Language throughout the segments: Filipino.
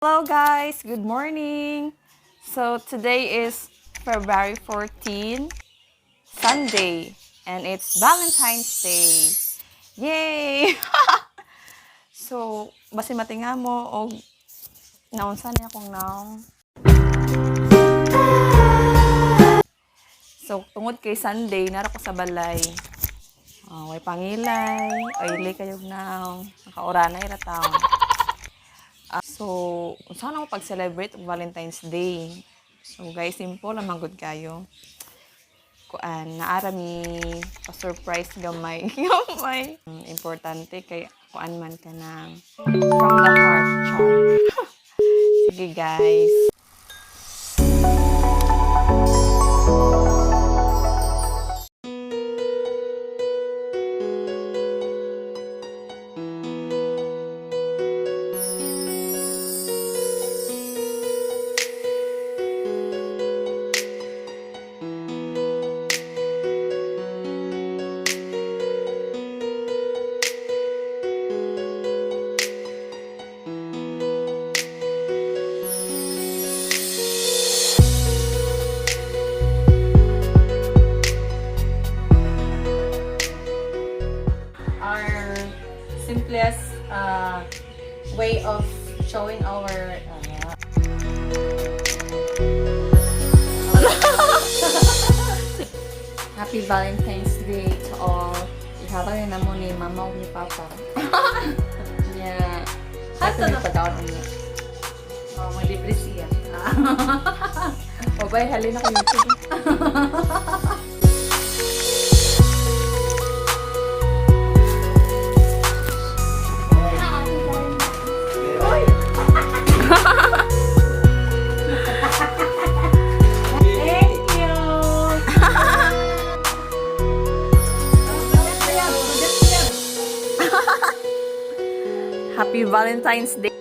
Hello guys, good morning. So today is February 14, Sunday, and it's Valentine's Day. Yay! So, basi matinga mo og naunsa niya akong naong. So, tungod kay Sunday, nara ko sa balay. Way pangilay, oily kayog naong, nakaoranay rataw. So, sana ako pag-celebrate ng Valentine's Day. So, guys, simple lang good kayo. Kuan, naarami pa-surprise gamay. Gamay. Importante kay kuan man ka na from the heart, char. Sige, guys. Simplest way of showing our Happy Valentine's Day to all. Ihabang na mo ni mama o ni papa. Yeah. Hato na pagkaon niya. Malibre siya. Babay, halin ako YouTube. Happy Valentine's Day.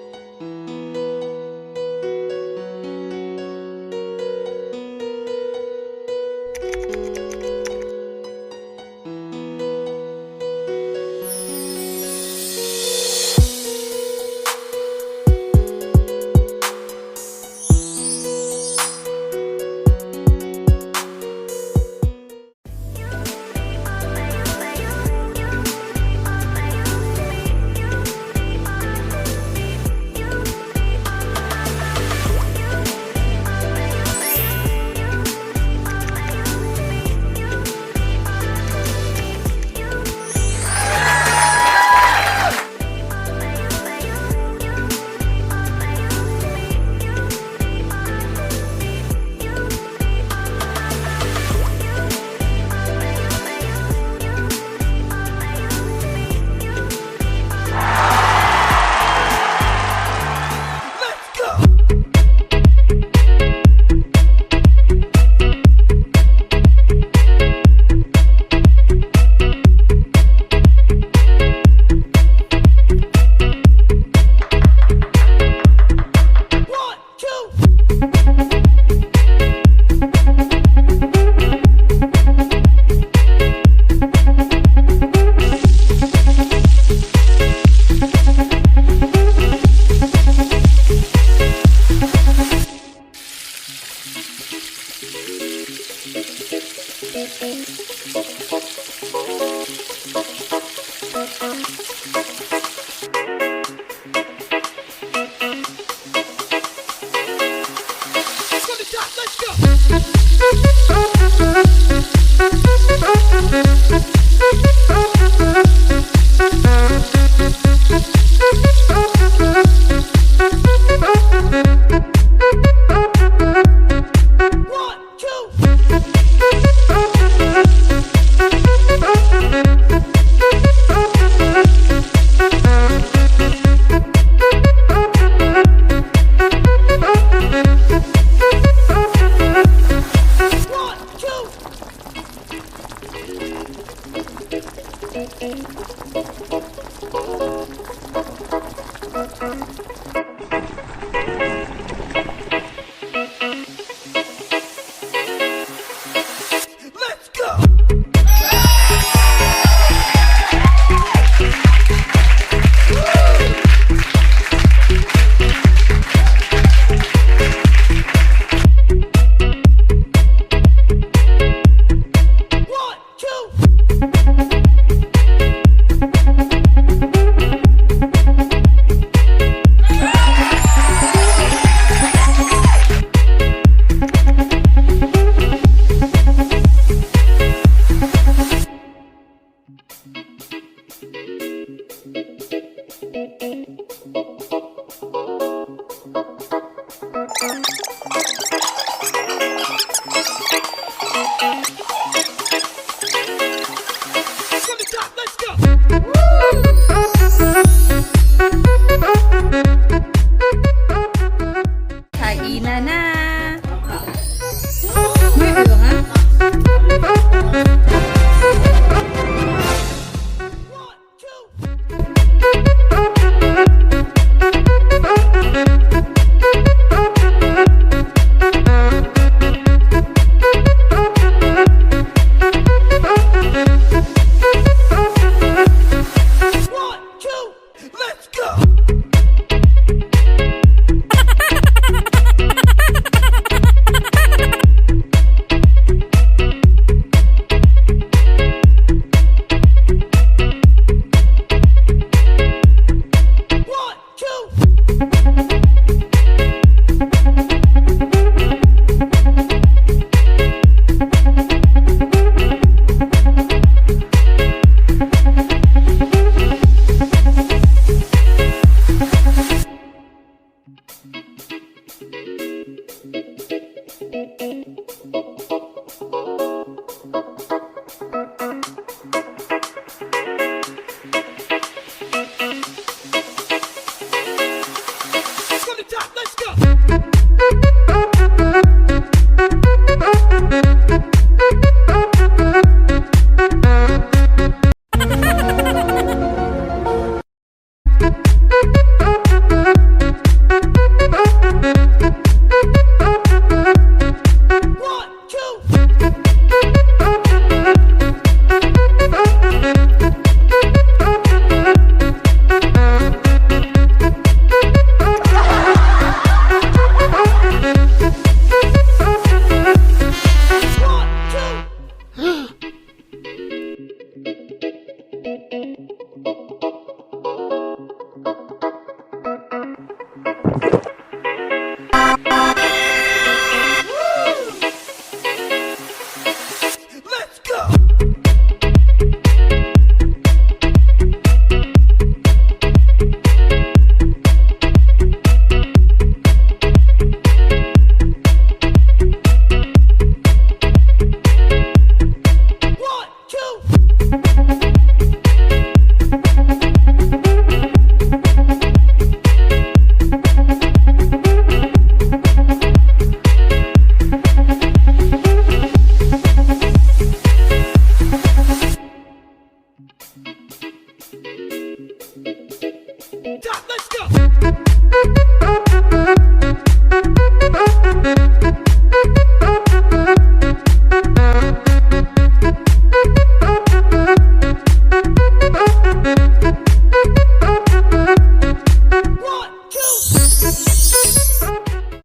Kainan na!